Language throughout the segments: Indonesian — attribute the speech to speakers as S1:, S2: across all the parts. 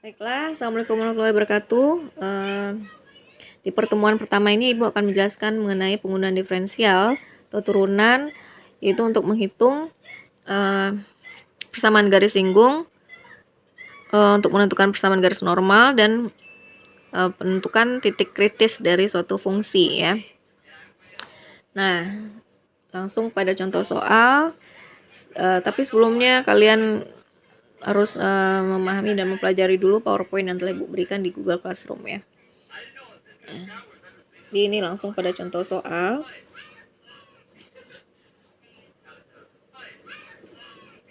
S1: Baiklah, Assalamualaikum warahmatullahi wabarakatuh. Di pertemuan pertama ini Ibu akan menjelaskan mengenai penggunaan diferensial atau turunan, yaitu untuk menghitung persamaan garis singgung, untuk menentukan persamaan garis normal, dan penentukan titik kritis dari suatu fungsi ya. Nah, langsung pada contoh soal, tapi sebelumnya kalian harus memahami dan mempelajari dulu PowerPoint yang telah Ibu berikan di Google Classroom ya. Jadi ini langsung pada contoh soal.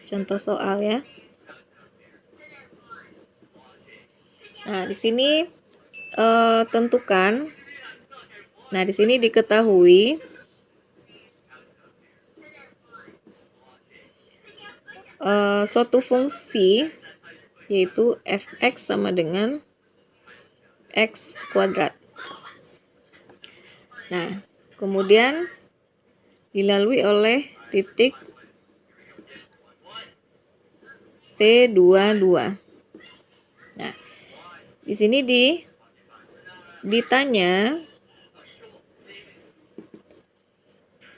S1: Contoh soal ya. Nah, di sini tentukan. Nah, di sini diketahui suatu fungsi yaitu f(x) sama dengan x kuadrat. Nah, kemudian dilalui oleh titik P22. Nah, di sini ditanya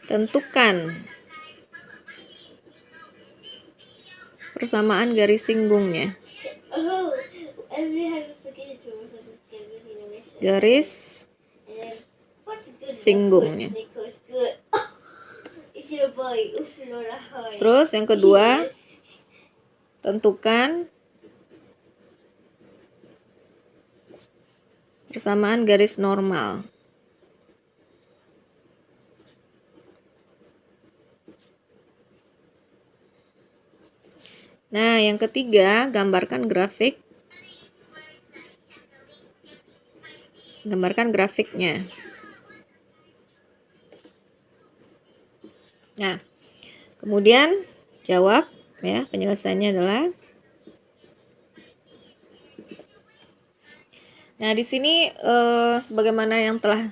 S1: tentukan persamaan garis singgungnya. Garis singgungnya. Terus yang kedua, tentukan persamaan garis normal. Nah, yang ketiga, gambarkan grafiknya. Nah, kemudian jawab ya, penyelesaiannya adalah. Nah, di sini sebagaimana yang telah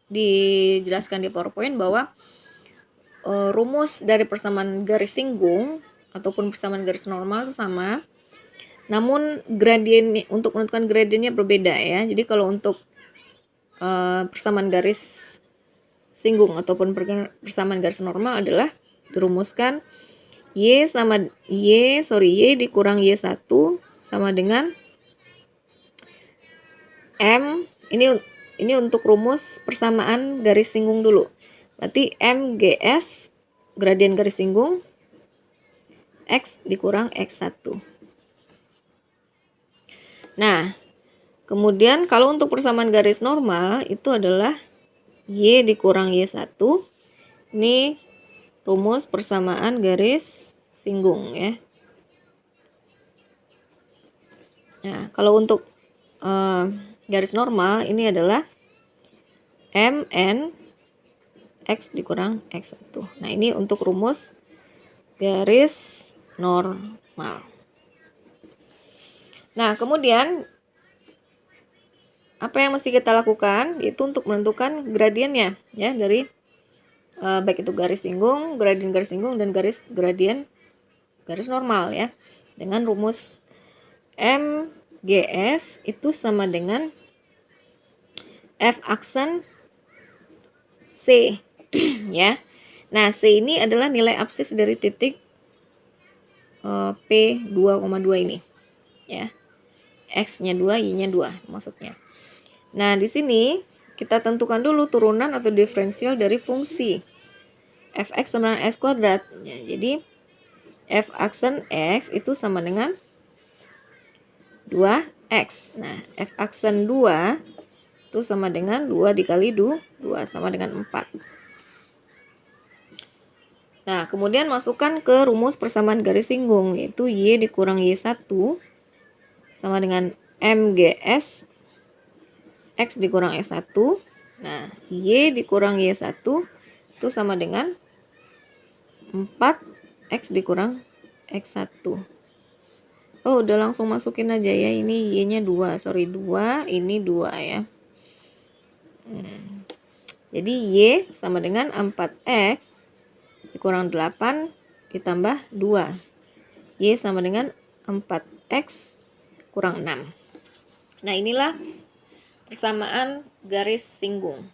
S1: dijelaskan di PowerPoint bahwa rumus dari persamaan garis singgung ataupun persamaan garis normal itu sama. Namun gradien untuk menentukan gradiennya berbeda ya. Jadi kalau untuk persamaan garis singgung ataupun persamaan garis normal adalah dirumuskan y dikurang y1 sama dengan m. Ini untuk rumus persamaan garis singgung dulu. Berarti mgs gradien garis singgung x dikurang x1. Nah, kemudian kalau untuk persamaan garis normal itu adalah y dikurang y1. Ini rumus persamaan garis singgung ya. Nah, kalau untuk garis normal ini adalah mn x dikurang x1. Nah, ini untuk rumus garis normal. Nah, kemudian apa yang mesti kita lakukan yaitu untuk menentukan gradiennya ya, dari baik itu garis singgung, gradien garis singgung, dan gradien garis normal ya, dengan rumus mgs itu sama dengan f aksen c ya. Nah, c ini adalah nilai absis dari titik P2,2 ini ya. X-nya 2, Y-nya 2 maksudnya. Nah, di sini kita tentukan dulu turunan atau diferensial dari fungsi f(x) sama dengan x kuadrat. Ya, jadi f aksen x itu sama dengan 2x. Nah, f aksen 2 itu sama dengan 2 dikali 2 sama dengan 4. Nah, kemudian masukkan ke rumus persamaan garis singgung, yaitu y dikurang y1 sama dengan mgs x dikurang x1. Nah, y dikurang y1 itu sama dengan 4x dikurang x1. Oh, udah langsung masukin aja ya. Ini y-nya 2, 2, ini 2 ya. Jadi y sama dengan 4x dikurang 8 ditambah 2. Y sama dengan 4x kurang 6. Nah, inilah persamaan garis singgung.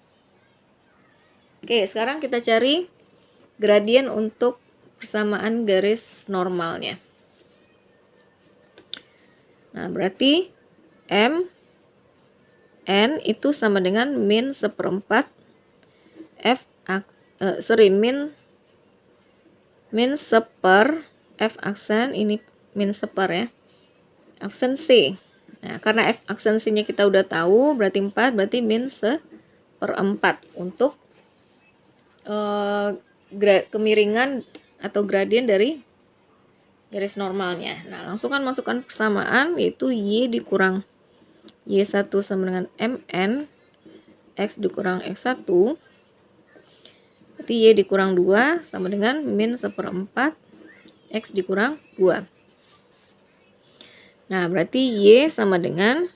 S1: Oke, sekarang kita cari gradien untuk persamaan garis normalnya. Nah, berarti M N itu sama dengan min 1/4 min 1/, F aksen, ini min 1/, ya. Aksen C. Nah, karena F aksen C-nya kita udah tahu, berarti 4, berarti min 1/4 untuk kemiringan atau gradien dari garis normalnya. Nah, langsung kan masukkan persamaan, yaitu Y dikurang Y1 sama dengan MN, X dikurang X1, berarti Y dikurang 2 sama dengan min 1/4 X dikurang 2. Nah, berarti Y sama dengan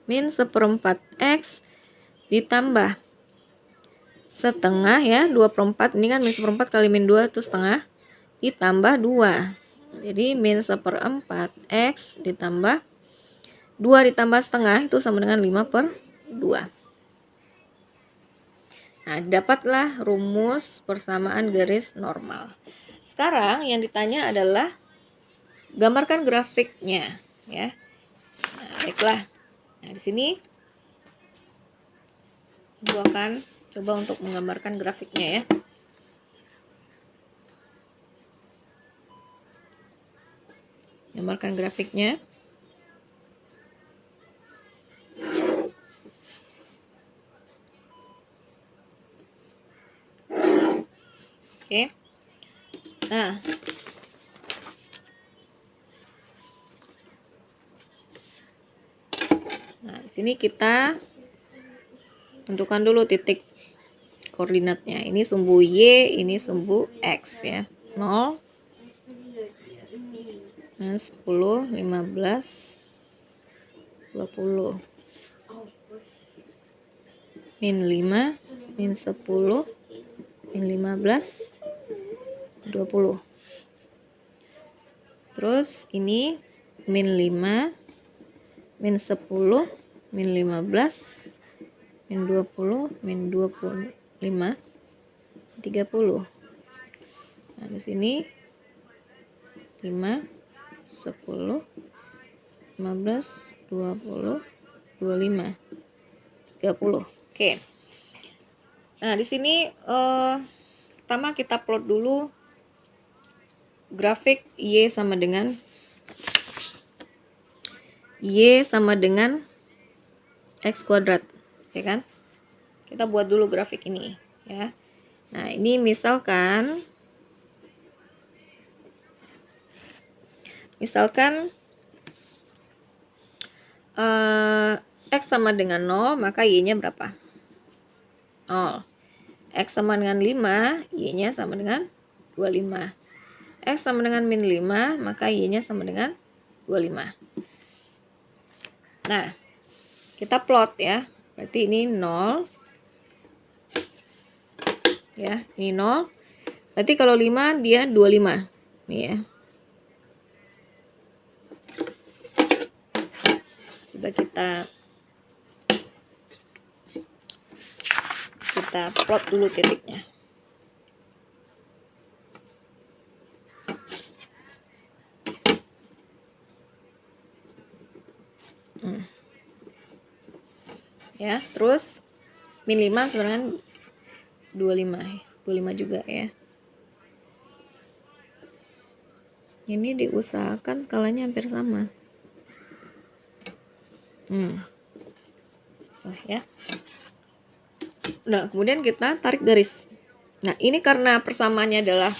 S1: min 1/4 X ditambah setengah, ya, 2/4, ini kan min 1/4 kali min 2 itu setengah, ditambah 2. Jadi min 1/4 X ditambah 2 ditambah setengah itu sama dengan 5/2. Nah, dapatlah rumus persamaan garis normal. Sekarang yang ditanya adalah gambarkan grafiknya, ya. Nah, baiklah. Nah, di sini Ibu akan coba untuk menggambarkan grafiknya, ya. Gambarkan grafiknya. Oke. Nah, di sini kita tentukan dulu titik koordinatnya. Ini sumbu Y, ini sumbu X, ya. 0, 10, 15, 20. Min 5, min 10, min 15, 20. Terus ini min 5, min 10, min 15, min 20, min 25, 30. Nah, di sini 5, 10, 15, 20, 25, 30. Oke. Nah, di sini pertama kita plot dulu grafik Y sama dengan X kuadrat, ya kan? Kita buat dulu grafik ini, ya. Nah, ini misalkan X sama dengan 0, maka Y-nya berapa? 0. X sama dengan 5, Y-nya sama dengan 25. X sama dengan min 5, maka Y-nya sama dengan 25. Nah, kita plot, ya. Berarti ini 0. Ya, ini 0. Berarti kalau 5 dia 25. Nih, ya. Coba kita plot dulu titiknya. Ya, terus min 5 sama dengan 25 juga, ya. Ini diusahakan skalanya hampir sama. Ya. Nah, kemudian kita tarik garis. Nah, ini karena persamaannya adalah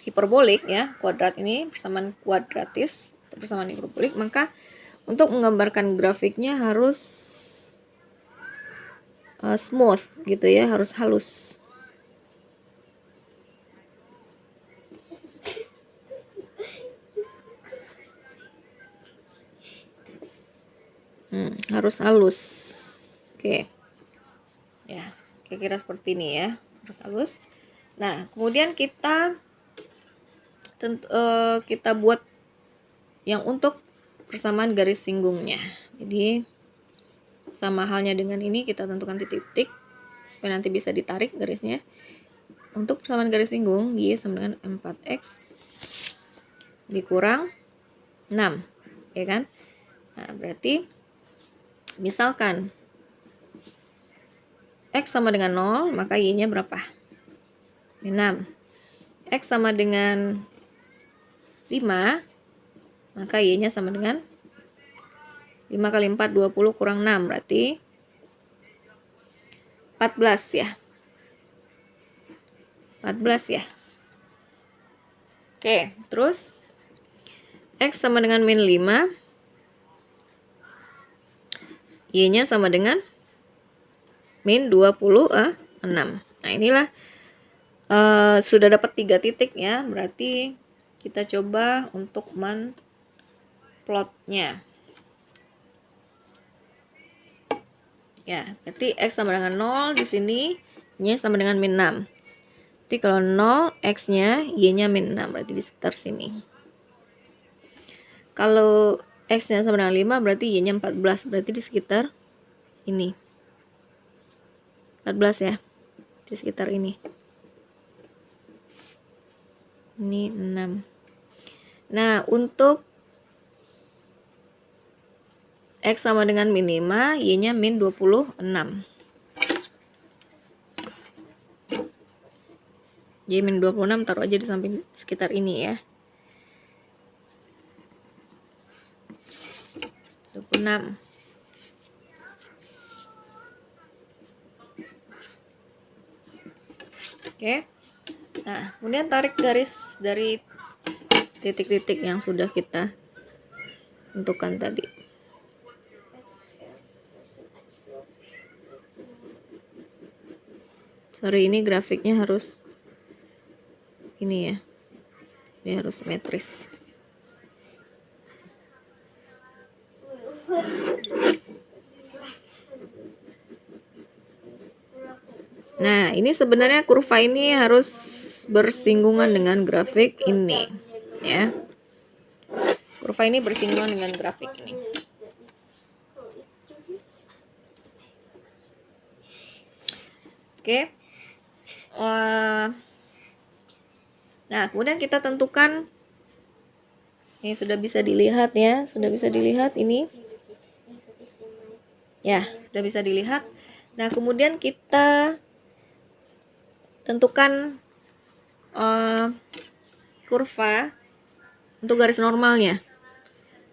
S1: hiperbolik, ya, kuadrat ini persamaan kuadratis atau persamaan hiperbolik, maka untuk menggambarkan grafiknya harus smooth, gitu, ya, harus halus. Harus halus. Oke. Ya, kira-kira seperti ini, ya, harus halus. Nah, kemudian kita buat yang untuk persamaan garis singgungnya. Jadi sama halnya dengan ini, kita tentukan titik-titik supaya nanti bisa ditarik garisnya. Untuk persamaan garis singgung, Y sama dengan 4X dikurang 6, ya kan? Nah, berarti misalkan X sama dengan 0, maka Y-nya berapa? 6. X sama dengan 5, maka Y-nya sama dengan 5 kali 4, 20 kurang 6, berarti 14 ya. 14 ya. Oke, terus X sama dengan min 5, Y-nya sama dengan min 26. Nah, inilah sudah dapat 3 titik ya, berarti kita coba untuk men-plotnya. Ya, berarti X sama dengan 0 di sini, Y sama dengan min 6. Jadi kalau 0, X-nya, Y-nya min 6, berarti di sekitar sini. Kalau X-nya sama dengan 5, berarti Y-nya 14, berarti di sekitar ini. 14 ya, di sekitar ini. Ini 6. Nah, untuk X sama dengan min 5, Y-nya min 26. Y min 26 taruh aja di samping sekitar ini ya. 26. Oke. Nah, kemudian tarik garis dari titik-titik yang sudah kita tentukan tadi. Sorry, ini grafiknya harus ini ya. Ini harus simetris. Nah, ini sebenarnya kurva ini harus bersinggungan dengan grafik ini, ya. Kurva ini bersinggungan dengan grafik ini. Oke. Nah, kemudian kita tentukan. Ini sudah bisa dilihat ya, sudah bisa dilihat ini. Ya, sudah bisa dilihat. Nah, kemudian kita tentukan kurva untuk garis normalnya.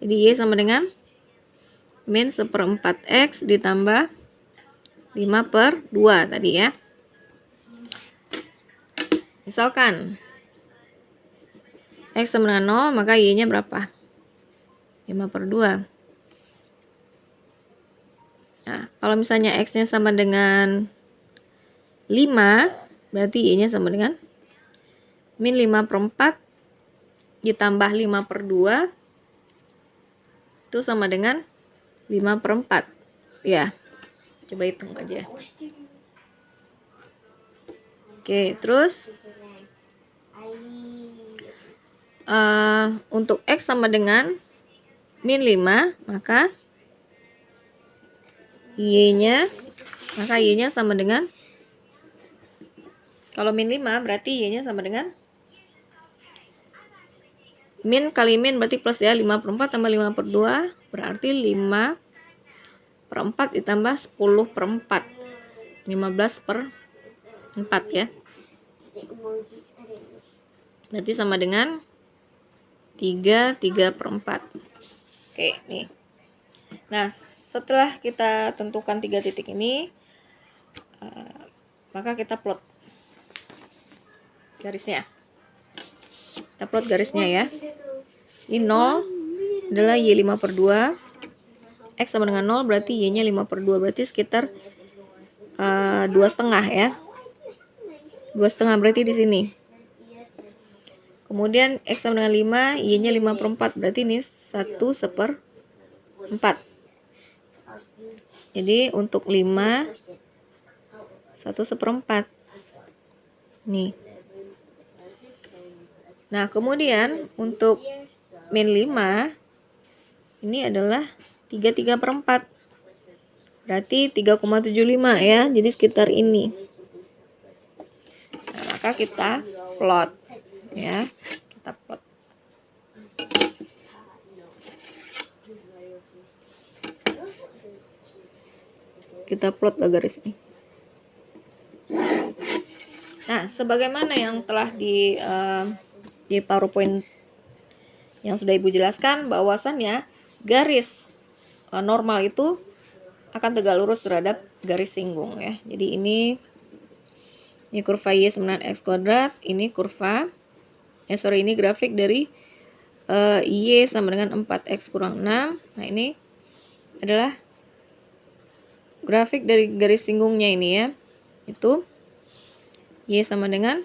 S1: Jadi Y sama dengan min 1/4 X ditambah 5/2 tadi ya. Misalkan X sama dengan 0, maka Y-nya berapa? 5/2. Nah, kalau misalnya X-nya sama dengan 5, berarti Y-nya sama dengan min 5/4 ditambah 5/2 itu sama dengan 5/4. Ya, coba hitung aja. Oke, terus untuk X sama dengan min 5, maka Y-nya sama dengan, kalau min 5 berarti Y-nya sama dengan min kali min berarti plus ya, 5/4 tambah 5/2 berarti 5/4 ditambah 10/4, 15/4 ya. Berarti sama dengan 3/4. Oke, nih. Nah, setelah kita tentukan 3 titik ini, maka kita plot garisnya. Kita plot garisnya ya. Ini 0 adalah Y 5/2. X sama dengan 0 berarti Y-nya 5/2. Berarti sekitar 2,5 ya. 2,5 berarti di sini. Kemudian X sama dengan 5, Y-nya 5/4. Berarti ini 1/4. Jadi untuk 5, 1/4. Nih. Nah, kemudian untuk min 5, ini adalah 33/4. Berarti 3,75 ya. Jadi sekitar ini. Nah, maka kita plot ya. Kita plot. Kita plot garis ini. Nah, sebagaimana yang telah di PowerPoint yang sudah Ibu jelaskan, bahwasannya garis normal itu akan tegak lurus terhadap garis singgung ya. Jadi ini kurva Y sama dengan X kuadrat, ini kurva ini grafik dari Y sama dengan 4X kurang 6. Nah, ini adalah grafik dari garis singgungnya ini ya. Itu Y sama dengan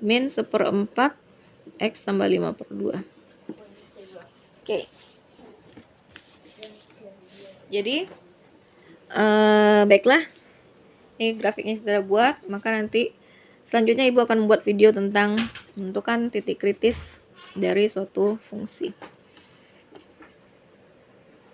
S1: min 1/4 X tambah 5/2. Oke. Jadi baiklah, ini grafiknya sudah buat, maka nanti selanjutnya Ibu akan membuat video tentang menentukan titik kritis dari suatu fungsi.